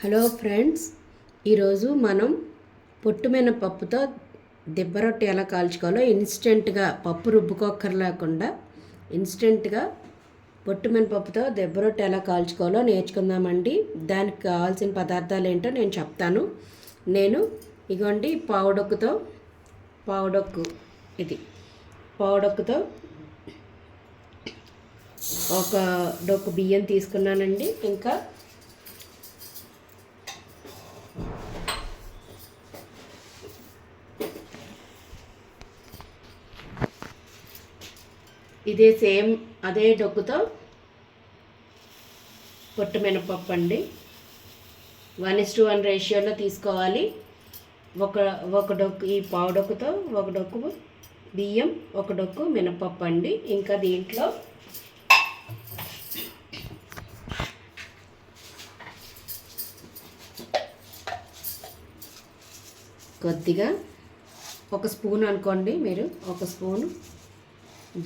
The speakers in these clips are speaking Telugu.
హలో ఫ్రెండ్స్, ఈరోజు మనం పొట్టుమినపప్పుతో దిబ్బ రొట్టె ఎలా కాల్చుకోవాలో ఇన్స్టెంట్గా పప్పు రుబ్బుకోక్కర్ లేకుండా ఇన్స్టెంట్గా పొట్టుమినపప్పుతో దిబ్బ రొట్టె ఎలా కాల్చుకోవాలో నేర్చుకుందామండి. దానికి కావాల్సిన పదార్థాలు ఏంటో నేను చెప్తాను. నేను ఇగోండి పావుడొక్కు ఇది పావుడొక్కుతో ఒక డొక్కు బియ్యం తీసుకున్నానండి. ఇంకా అదే డొక్కుతో పొట్టు మినపప్పు అండి. 1:1 రేషియోలో తీసుకోవాలి. ఒక డొక్కు ఈ పావు డొక్కుతో ఒక డొక్కు బియ్యం, ఒక డొక్కు మినపప్పు అండి. ఇంకా దీంట్లో కొద్దిగా ఒక స్పూన్ అనుకోండి, మీరు ఒక స్పూను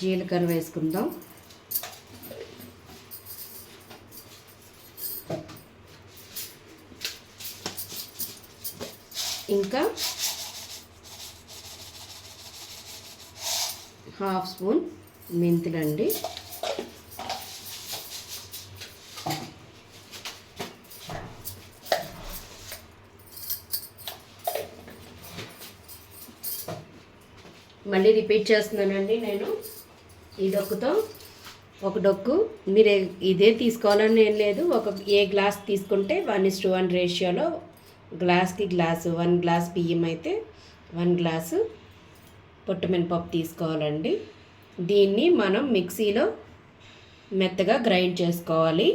జీలకర్ర వేసుకుందాం. ఇంకా 1/2 స్పూన్ మెంతులండి. మళ్ళీ రిపీట్ చేస్తున్నానండి. నేను ఈ డొక్కుతో ఒక డొక్కు, మీరు ఇదే తీసుకోవాలని ఏం లేదు. ఏ గ్లాస్ తీసుకుంటే 1:1 రేషియోలో గ్లాస్కి గ్లాసు, 1 గ్లాస్ బియ్యం అయితే 1 గ్లాసు పొట్టుమినపప్పు తీసుకోవాలండి. దీన్ని మనం మిక్సీలో మెత్తగా గ్రైండ్ చేసుకోవాలి.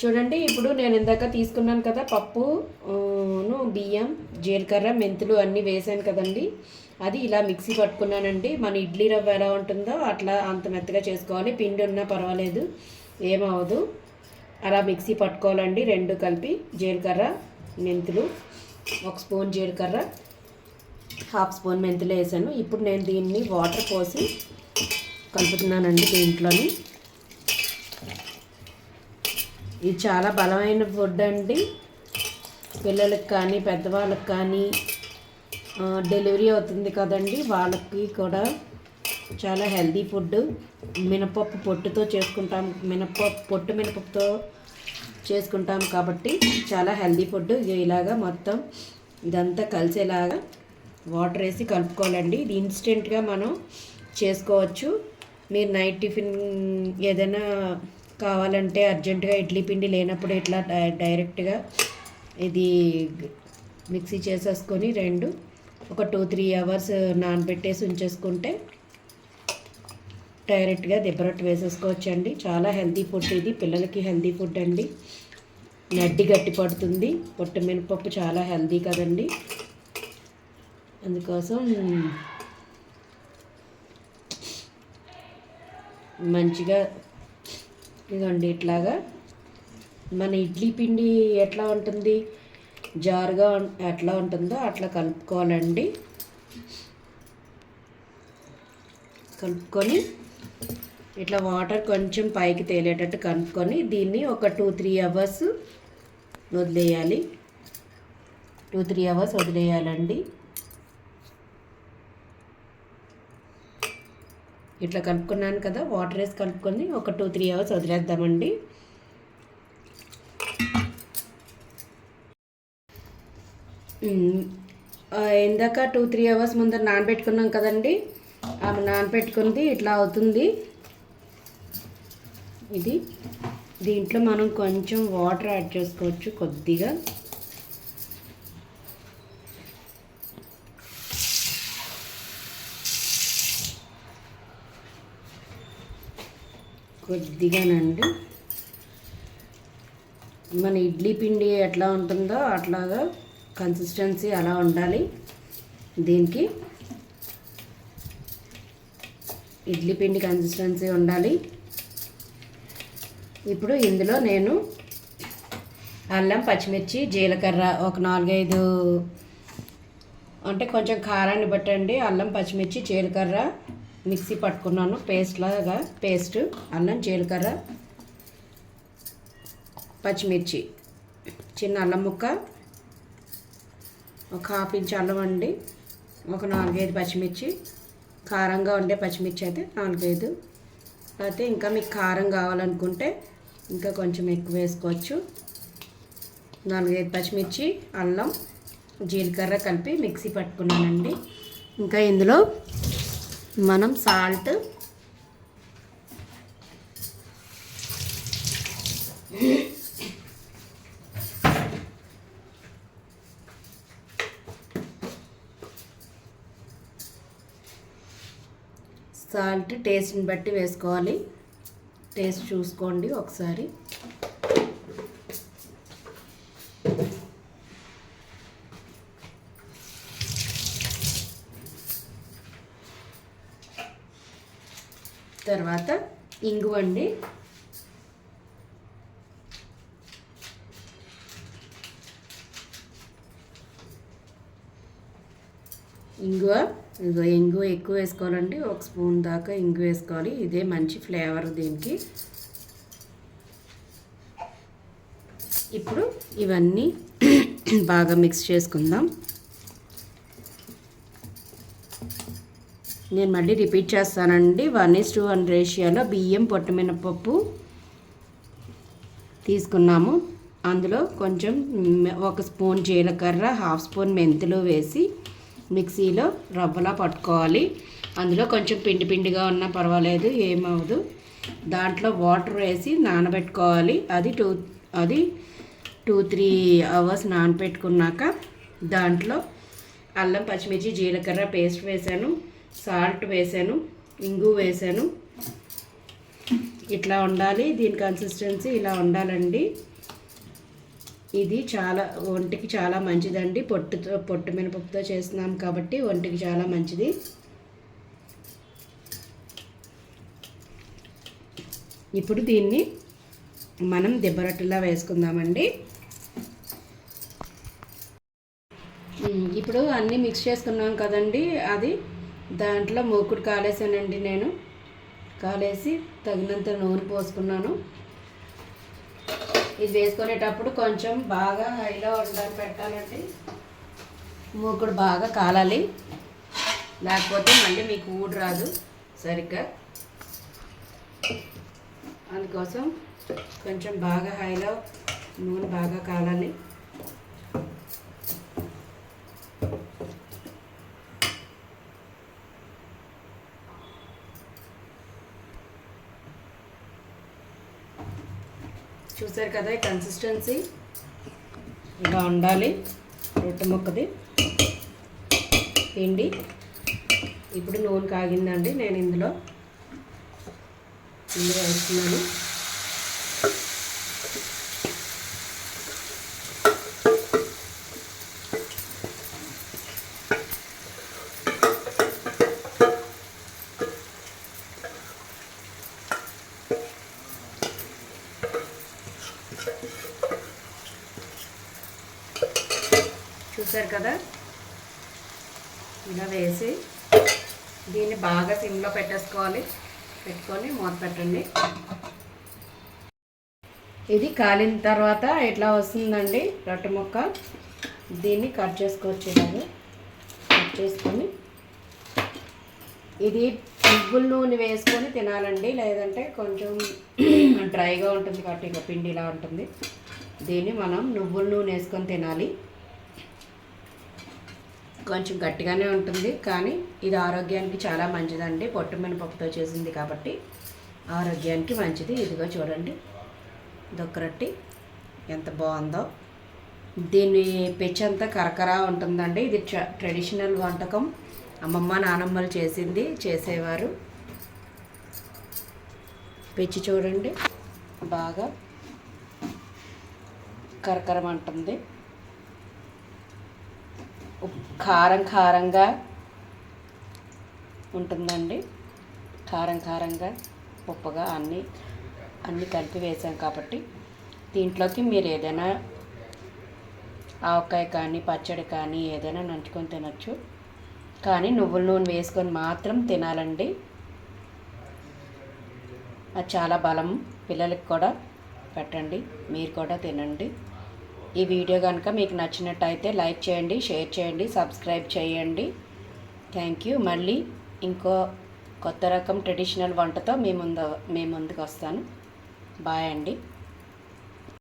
చూడండి, ఇప్పుడు నేను ఇందాక తీసుకున్నాను కదా పప్పును, బియ్యం, జీలకర్ర, మెంతులు అన్నీ వేసాను కదండి. అది ఇలా మిక్సీ పట్టుకున్నానండి. మన ఇడ్లీ రవ్వ ఎలా ఉంటుందో అట్లా అంత మెత్తగా చేసుకోవాలి. పిండి ఉన్నా పర్వాలేదు, ఏమవదు. అలా మిక్సీ పట్టుకోవాలండి. 2 కలిపి జీలకర్ర, మెంతులు, 1 స్పూన్ జీలకర్ర, 1/2 స్పూన్ మెంతులు వేసాను. ఇప్పుడు నేను దీన్ని వాటర్ పోసి కలుపుతున్నానండి దీంట్లోని. ఇది చాలా బలమైన ఫుడ్ అండి. పిల్లలకు కానీ పెద్దవాళ్ళకి కానీ డెలివరీ అవుతుంది కదండి, వాళ్ళకి కూడా చాలా హెల్తీ ఫుడ్. మినపప్పు పొట్టుతో చేసుకుంటాం, పొట్టు మినపప్పుతో చేసుకుంటాం కాబట్టి చాలా హెల్తీ ఫుడ్. ఇలాగా మొత్తం ఇదంతా కలిసేలాగా వాటర్ వేసి కలుపుకోవాలండి. ఇది ఇన్స్టెంట్గా మనం చేసుకోవచ్చు. మీరు నైట్ టిఫిన్ ఏదైనా కావాలంటే అర్జెంటుగా ఇడ్లీ పిండి లేనప్పుడు ఇట్లా డైరెక్ట్గా ఇది మిక్సీ చేసేసుకొని ఒక 2-3 అవర్స్ నానబెట్టేసి ఉంచేసుకుంటే డైరెక్ట్గా దిబ్బరొట్టు వేసేసుకోవచ్చండి. చాలా హెల్తీ ఫుడ్ ఇది, పిల్లలకి హెల్తీ ఫుడ్ అండి. నడ్డి గట్టి పడుతుంది. పొట్టు మినపప్పు చాలా హెల్తీ కదండి. అందుకోసం మంచిగా ఇదండి ఇట్లాగా మన ఇడ్లీ పిండి ఎట్లా ఉంటుంది, జారుగా ఎట్లా ఉంటుందో అట్లా కలుపుకోవాలండి. కలుపుకొని ఇట్లా వాటర్ కొంచెం పైకి తేలేటట్టు కలుపుకొని దీన్ని ఒక 2-3 అవర్స్ వదిలేయాలి. 2-3 అవర్స్ వదిలేయాలండి. ఇట్లా కలుపుకున్నాను కదా, వాటర్ వేసి కలుపుకొని ఒక 2-3 అవర్స్ వదిలేద్దామండి. ఇందాక 2-3 అవర్స్ ముందర నానబెట్టుకున్నాం కదండి, ఆమె నానబెట్టుకుంది ఇట్లా అవుతుంది. ఇది దీంట్లో మనం కొంచెం వాటర్ యాడ్ చేసుకోవచ్చు, కొద్దిగా. కొద్దిగానండి. మన ఇడ్లీ పిండి ఎట్లా ఉంటుందో అట్లాగా కన్సిస్టెన్సీ అలా ఉండాలి. దీనికి ఇడ్లీ పిండి కన్సిస్టెన్సీ ఉండాలి. ఇప్పుడు ఇందులో నేను అల్లం, పచ్చిమిర్చి, జీలకర్ర ఒక 4-5, అంటే కొంచెం కారాన్ని బట్టండి, అల్లం, పచ్చిమిర్చి, జీలకర్ర మిక్సీ పట్టుకున్నాను. పేస్ట్ అల్లం, జీలకర్ర పచ్చిమిర్చి, చిన్న అల్లం ముక్క, ఒక హాఫ్ ఇంచ్ అల్లం అండి, ఒక 4-5 పచ్చిమిర్చి, కారంగా ఉండే పచ్చిమిర్చి అయితే 4-5, అయితే ఇంకా మీకు కారం కావాలనుకుంటే ఇంకా కొంచెం ఎక్కువ వేసుకోవచ్చు. 4-5 పచ్చిమిర్చి, అల్లం, జీలకర్ర కలిపి మిక్సీ పట్టుకున్నానండి. ఇంకా ఇందులో మనం సాల్ట్, టేస్ట్ని బట్టి వేసుకోవాలి. టేస్ట్ చూసుకోండి ఒకసారి. తర్వాత ఇంగువ అండి, ఇంగువ ఎక్కువ వేసుకోవాలండి. 1 స్పూన్ దాకా ఇంగువ వేసుకోవాలి. ఇదే మంచి ఫ్లేవర్ దీనికి. ఇప్పుడు ఇవన్నీ బాగా మిక్స్ చేసుకుందాం. నేను మళ్ళీ రిపీట్ చేస్తానండి. 1:1 రేషియోలో బియ్యం, పొట్టుమినపప్పు తీసుకున్నాము. అందులో కొంచెం 1 స్పూన్ జీలకర్ర, 1/2 స్పూన్ మెంతులు వేసి మిక్సీలో రవ్వలా పట్టుకోవాలి. అందులో కొంచెం పిండిగా ఉన్నా పర్వాలేదు, ఏమవదు. దాంట్లో వాటర్ వేసి నానబెట్టుకోవాలి. అది 2-3 అవర్స్ నానబెట్టుకున్నాక దాంట్లో అల్లం, పచ్చిమిర్చి, జీలకర్ర పేస్ట్ వేసాను, సాల్ట్ వేసాను, ఇంగు వేసాను. ఇట్లా ఉండాలి. దీని కన్సిస్టెన్సీ ఇలా ఉండాలండి. ఇది ఒంటికి చాలా మంచిదండి. పొట్టు మినపప్పుతో చేస్తున్నాం కాబట్టి ఒంటికి చాలా మంచిది. ఇప్పుడు దీన్ని మనం దెబ్బరొట్టెలా వేసుకుందామండి. ఇప్పుడు అన్నీ మిక్స్ చేసుకున్నాం కదండి. అది దాంట్లో మూకుడు కాలేసానండి. నేను కాలేసి తగినంత నూనె పోసుకున్నాను. ఇది వేసుకునేటప్పుడు కొంచెం బాగా హైలో పెట్టాలండి. మూకుడు బాగా కాలాలి, లేకపోతే మళ్ళీ మీకు ఊడి రాదు సరిగ్గా. అందుకోసం కొంచెం బాగా హైలో నూనె బాగా కాలాలి. చూసారు కదా, ఈ కన్సిస్టెన్సీ ఇలా ఉండాలి రొట్టె ముక్కది పిండి. ఇప్పుడు నూనె కాగిందండి. నేను ఇందులో వేస్తున్నాను. చూసారు కదా, ఇలా వేసి దీన్ని బాగా సిమ్లో పెట్టుకొని మూత పెట్టండి. ఇది కాలిన తర్వాత ఇట్లా వస్తుందండి రొట్టె ముక్క. దీన్ని కట్ చేసుకోవచ్చు. ఇలాగా కట్ చేసుకొని ఇది నువ్వుల నూనె వేసుకొని తినాలండి, లేదంటే కొంచెం డ్రైగా ఉంటుంది కాబట్టి ఇక పిండి ఇలా ఉంటుంది. దీన్ని మనం నువ్వుల నూనె వేసుకొని తినాలి. కొంచెం గట్టిగానే ఉంటుంది, కానీ ఇది ఆరోగ్యానికి చాలా మంచిదండి. పొట్టు మినపప్పుతో చేసింది కాబట్టి ఆరోగ్యానికి మంచిది. ఇదిగో చూడండి, దొక్క రొట్టి ఎంత బాగుందో. దీని పెచ్చంతా కరకరా ఉంటుందండి. ఇది ట్రెడిషనల్ వంటకం. అమ్మమ్మ, నానమ్మలు చేసేవారు. పెచ్చి చూడండి, బాగా కరకరం అంటుంది. కారంగా ఉంటుందండి. కారంగా ఉప్పుగా అన్నీ కలిపి వేసాం కాబట్టి దీంట్లోకి మీరు ఏదైనా ఆవకాయ కానీ, పచ్చడి కానీ ఏదైనా నంచుకొని తినచ్చు. కానీ నువ్వుల నూనె వేసుకొని మాత్రం తినాలండి. అది చాలా బలం పిల్లలకి కూడా. పెట్టండి, మీరు కూడా తినండి. ఈ వీడియో కనుక మీకు నచ్చినట్టయితే లైక్ చేయండి, షేర్ చేయండి, సబ్స్క్రైబ్ చేయండి. Thank you. మళ్ళీ ఇంకో కొత్త రకం ట్రెడిషనల్ వంటతో మీ ముందుకు వస్తాను. బాయ్ అండి.